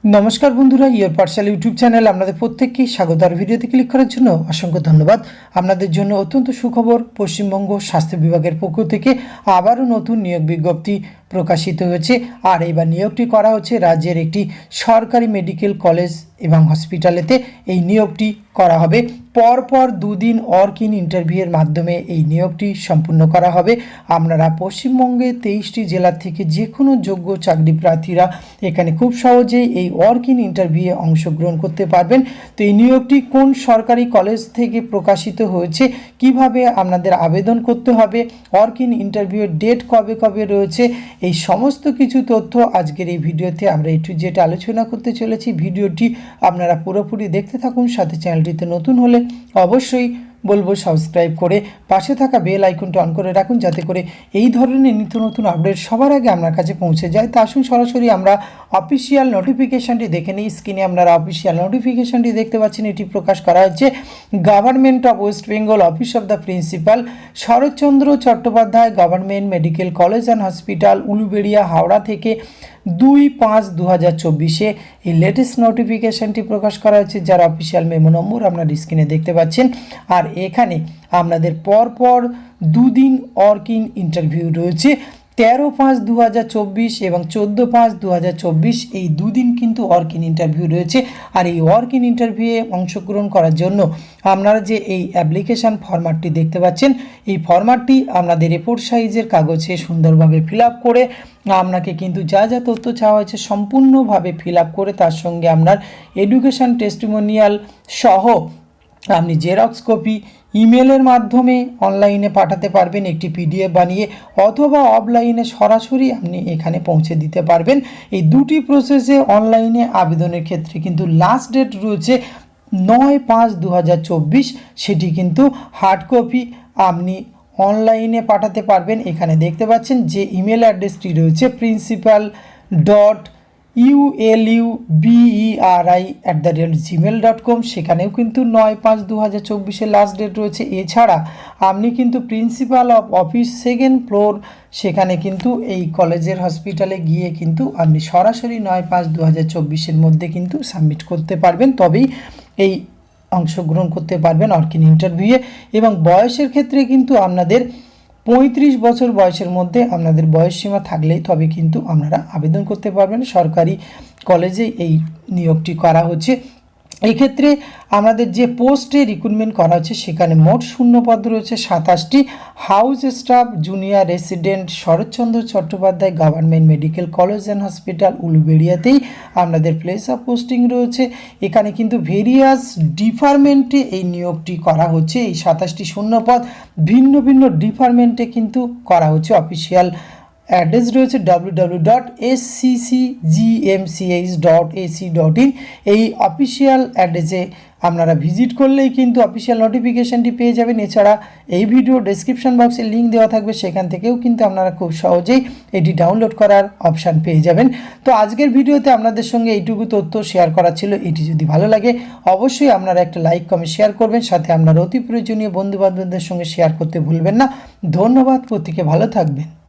নমস্কার বন্ধুরা, your Pathsala YouTube channel আপনাদের প্রত্যেককেই স্বাগত। আর ভিডিওতে ক্লিক করার জন্য অসংখ্য ধন্যবাদ। আপনাদের জন্য অত্যন্ত সুখবর, পশ্চিমবঙ্গ স্বাস্থ্য বিভাগের পক্ষ থেকে আবারও নতুন নিয়োগ বিজ্ঞপ্তি প্রকাশিত হয়েছে। আর এবার নিয়োগটি করা হচ্ছে রাজ্যের একটি সরকারি মেডিকেল কলেজ এবং হসপিটালেতে এই নিয়োগটি করা হবে। পরপর দুদিন ওয়াক-ইন ইন্টারভিউয়ের মাধ্যমে এই নিয়োগটি সম্পূর্ণ করা হবে। আপনারা পশ্চিমবঙ্গে 23টি জেলা থেকে যে কোনো যোগ্য চাকরি প্রার্থীরা এখানে খুব সহজেই এই ওয়াক-ইন ইন্টারভিউয়ে অংশগ্রহণ করতে পারবেন। তো এই নিয়োগটি কোন সরকারি কলেজ থেকে প্রকাশিত হয়েছে, কিভাবে আপনাদের আবেদন করতে হবে, ওয়াক-ইন ইন্টারভিউয়ের ডেট কবে কবে রয়েছে, এই সমস্ত কিছু তথ্য আজকের এই ভিডিওতে আমরা একটু যেটা আলোচনা করতে চলেছি। ভিডিওটি আপনারা পুরোপুরি দেখতে থাকুন। সাথে চ্যানেলটিতে নতুন হলে অবশ্যই বলবো সাবস্ক্রাইব করে পাশে থাকা বেল আইকনটি অন করে রাখুন, যাতে করে এই ধরনের নিত্য নতুন আপডেট সবার আগে আপনার কাছে পৌঁছে যায়। তা আসুন সরাসরি আমরা অফিসিয়াল নোটিফিকেশানটি দেখে নিই। স্ক্রিনে আপনারা অফিসিয়াল নোটিফিকেশানটি দেখতে পাচ্ছেন। এটি প্রকাশ করা হচ্ছে government of West Bengal, office of the principal, Saratchandra Chattopadhyay government medical college and hospital, Uluberia, Howrah থেকে 2/5/2024 এই লেটেস্ট নোটিফিকেশানটি প্রকাশ করা হচ্ছে, যার অফিসিয়াল মেমো নম্বর আপনার স্ক্রিনে দেখতে পাচ্ছেন। আর এখানে আপনাদের পরপর দুদিন ওয়াক-ইন ইন্টারভিউ রয়েছে। 13/5/2024 এবং 14/5/2024 এই দুদিন কিন্তু ওয়াক-ইন ইন্টারভিউ রয়েছে। আর এই ওয়াক-ইন ইন্টারভিউয়ে অংশগ্রহণ করার জন্য আপনারা যে এই অ্যাপ্লিকেশান ফরম্যাটটি দেখতে পাচ্ছেন, এই ফরম্যাটটি আপনাদের রিপোর্ট সাইজের কাগজে সুন্দরভাবে ফিল আপ করে আপনাকে কিন্তু যা যা তথ্য চাওয়া হয়েছে সম্পূর্ণভাবে ফিল আপ করে তার সঙ্গে আপনার এডুকেশান টেস্টিমোনিয়াল সহ আপনি জেরক্স কপি ইমেলের মাধ্যমে অনলাইনে পাঠাতে পারবেন একটি পিডিএফ বানিয়ে, অথবা অফলাইনে সরাসরি আপনি এখানে পৌঁছে দিতে পারবেন। এই দুটি প্রসেসে অনলাইনে আবেদনের ক্ষেত্রে কিন্তু লাস্ট ডেট রয়েছে 9/5/2024। সেটি কিন্তু হার্ড কপি আপনি অনলাইনে পাঠাতে পারবেন। এখানে দেখতে পাচ্ছেন যে ইমেল অ্যাড্রেসটি রয়েছে principal.uluberi@gmail.com, সেখানেও কিন্তু 9/5/2024 লাস্ট ডেট রয়েছে। এছাড়া আপনি কিন্তু principal of office, second floor, সেখানে কিন্তু এই কলেজের হসপিটালে গিয়ে কিন্তু আপনি সরাসরি 9/5/2024 মধ্যে কিন্তু সাবমিট করতে পারবেন, তবেই এই অংশগ্রহণ করতে পারবেন ওয়াক-ইন ইন্টারভিউয়ে। এবং বয়সের ক্ষেত্রে কিন্তু আপনাদের 35 বছর বয়সের মধ্যে আপনাদের বয়সসীমা থাকলেই তবে কিন্তু আপনারা আবেদন করতে পারবেন। সরকারি কলেজে এই নিয়োগটি করা হচ্ছে। এক্ষেত্রে আমাদের যে পোস্টে রিক্রুটমেন্ট করা হচ্ছে সেখানে মোট শূন্যপদ রয়েছে 27টি। House staff junior resident, Saratchandra Chattopadhyay government medical college and hospital, উলুবেড়িয়াতেই আপনাদের প্লেস অফ পোস্টিং রয়েছে। এখানে কিন্তু ভেরিয়াস ডিপার্টমেন্টে এই নিয়োগটি করা হচ্ছে। এই 27টি শূন্যপদ ভিন্ন ভিন্ন ডিপার্টমেন্টে কিন্তু করা হচ্ছে। অফিসিয়াল অ্যাড্রেস রয়েছে www.sccgmch.ac.in। এই অফিসিয়াল অ্যাড্রেসে আপনারা ভিজিট করলেই কিন্তু অফিসিয়াল নোটিফিকেশানটি পেয়ে যাবেন। এছাড়া এই ভিডিও ডেসক্রিপশন বক্সে লিঙ্ক দেওয়া থাকবে, সেখান থেকেও কিন্তু আপনারা খুব সহজেই এটি ডাউনলোড করার অপশান পেয়ে যাবেন। তো আজকের ভিডিওতে আপনাদের সঙ্গে এইটুকু তথ্য শেয়ার করা ছিল। এটি যদি ভালো লাগে অবশ্যই আপনারা একটা লাইক কমেন্ট শেয়ার করবেন, সাথে আপনার অতি প্রয়োজনীয় বন্ধুবান্ধবদের সঙ্গে শেয়ার করতে ভুলবেন না। ধন্যবাদ, প্রত্যেকে ভালো থাকবেন।